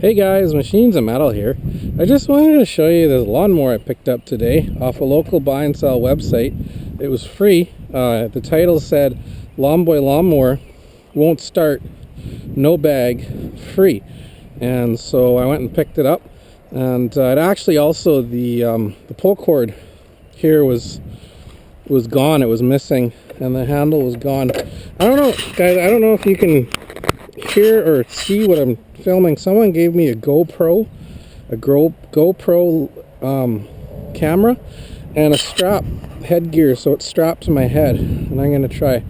Hey guys, Machines of Metal here. I just wanted to show you this lawnmower I picked up today off a local buy and sell website. It was free. The title said Lawnboy Lawnmower won't start, no bag, free. And so I went and picked it up, and it actually also the pull cord here was gone. It was missing, and the handle was gone. I don't know, guys, I don't know if you can hear or see what I'm filming. Someone gave me a GoPro camera and a strap headgear, so it's strapped to my head, and I'm going to try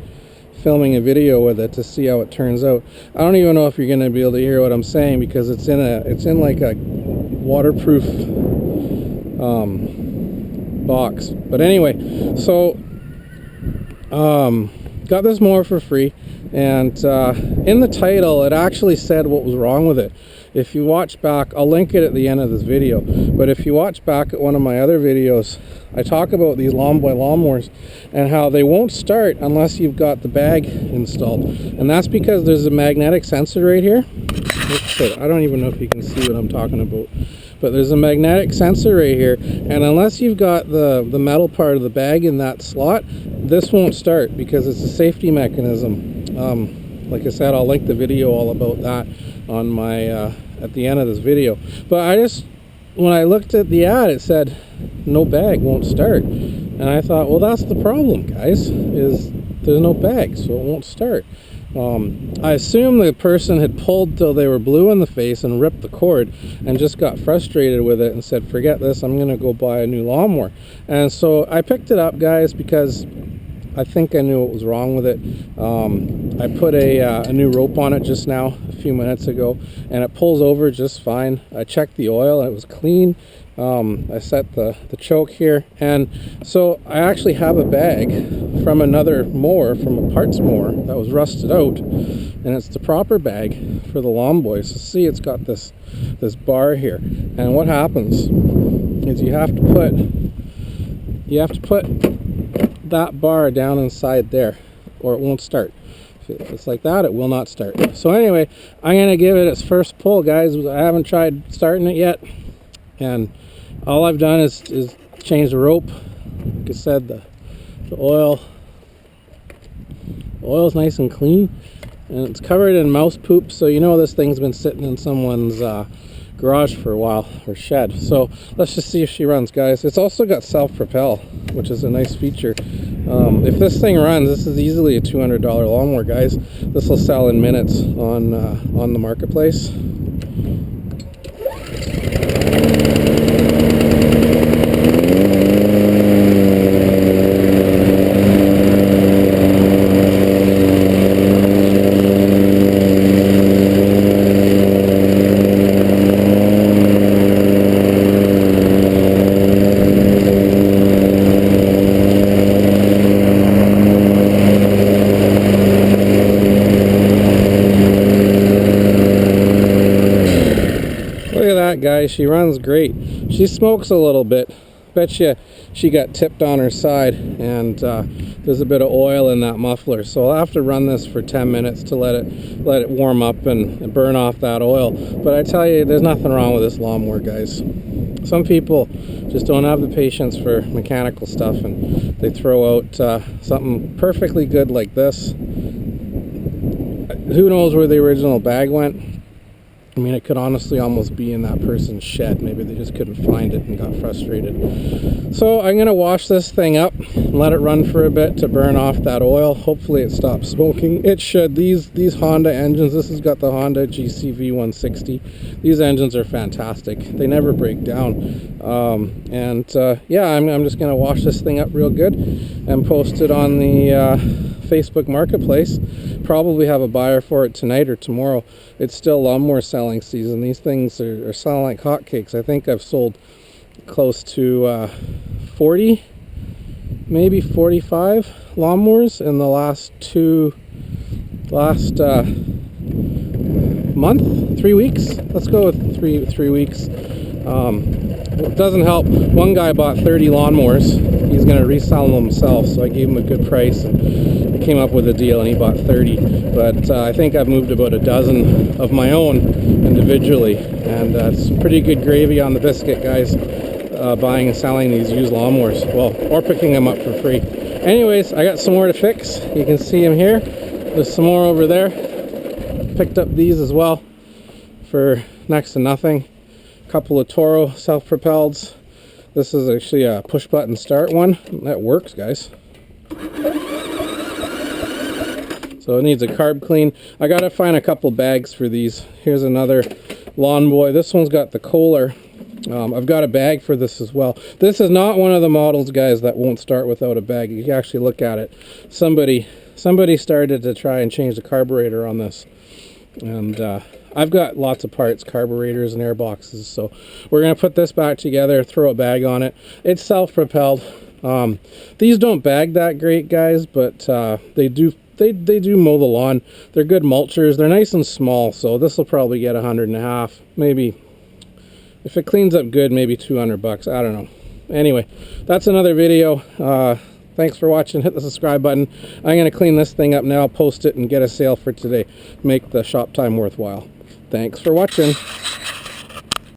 filming a video with it to see how it turns out. I don't even know if you're going to be able to hear what I'm saying because it's in like a waterproof box. But anyway, so got this mower for free, and in the title it actually said what was wrong with it. If you watch back, I'll link it at the end of this video, but if you watch back at one of my other videos, I talk about these Lawnboy lawnmowers and how they won't start unless you've got the bag installed, and that's because there's a magnetic sensor right here. I don't even know if you can see what I'm talking about, but there's a magnetic sensor right here, and unless you've got the metal part of the bag in that slot, this won't start because it's a safety mechanism. Like I said, I'll link the video all about that on my at the end of this video. But when I looked at the ad, it said no bag, won't start, and I thought, well, that's the problem, guys, is there's no bag, so it won't start. I assume the person had pulled till they were blue in the face and ripped the cord and just got frustrated with it and said, forget this, I'm gonna go buy a new lawnmower. And so I picked it up, guys, because I think I knew what was wrong with it. I put a new rope on it just now, a few minutes ago, and it pulls over just fine. I checked the oil and it was clean. I set the choke here, and so I actually have a bag from another mower, from a parts mower that was rusted out, and it's the proper bag for the Lawnboy. So see, it's got this bar here, and what happens is you have to put that bar down inside there, or it won't start. If it's like that, it will not start. So anyway, I'm gonna give it its first pull, guys. I haven't tried starting it yet, and all I've done is change the rope. Like I said, the oil's nice and clean, and it's covered in mouse poop, so you know this thing's been sitting in someone's garage for a while, or shed. So let's just see if she runs, guys. It's also got self-propel, which is a nice feature. If this thing runs, this is easily a $200 lawnmower, guys. This will sell in minutes on the marketplace. Guys, she runs great. She smokes a little bit. Bet you she got tipped on her side, and there's a bit of oil in that muffler, so I'll have to run this for 10 minutes to let it warm up and burn off that oil. But I tell you, there's nothing wrong with this lawnmower, guys. Some people just don't have the patience for mechanical stuff, and they throw out something perfectly good like this. Who knows where the original bag went? I mean, it could honestly almost be in that person's shed. Maybe they just couldn't find it and got frustrated. So I'm going to wash this thing up and let it run for a bit to burn off that oil. Hopefully it stops smoking. It should. These Honda engines, this has got the Honda GCV 160. These engines are fantastic. They never break down. Yeah, I'm just going to wash this thing up real good and post it on the Facebook Marketplace. Probably have a buyer for it tonight or tomorrow. It's still lawnmower selling season. These things are selling like hotcakes. I think I've sold close to 40, maybe 45 lawnmowers in the last 3 weeks. Let's go with three weeks. It doesn't help. One guy bought 30 lawnmowers. He's going to resell them himself, so I gave him a good price. I came up with a deal and he bought 30, but I think I've moved about a dozen of my own individually, and it's pretty good gravy on the biscuit, guys, buying and selling these used lawnmowers, well, or picking them up for free. Anyways, I got some more to fix. You can see them here. There's some more over there. Picked up these as well for next to nothing. A couple of Toro self-propelleds. This is actually a push button start one. That works, guys. So it needs a carb clean. I gotta find a couple bags for these. Here's another Lawnboy. This one's got the Kohler. I've got a bag for this as well. This is not one of the models, guys, that won't start without a bag. You can actually look at it. Somebody started to try and change the carburetor on this, and I've got lots of parts, carburetors and air boxes, so we're gonna put this back together, throw a bag on it. It's self-propelled. These don't bag that great, guys, but they do mow the lawn. They're good mulchers. They're nice and small, so this will probably get 150, maybe. If it cleans up good, maybe 200 bucks. I don't know. Anyway, that's another video. Thanks for watching. Hit the subscribe button. I'm going to clean this thing up now, post it, and get a sale for today. Make the shop time worthwhile. Thanks for watching.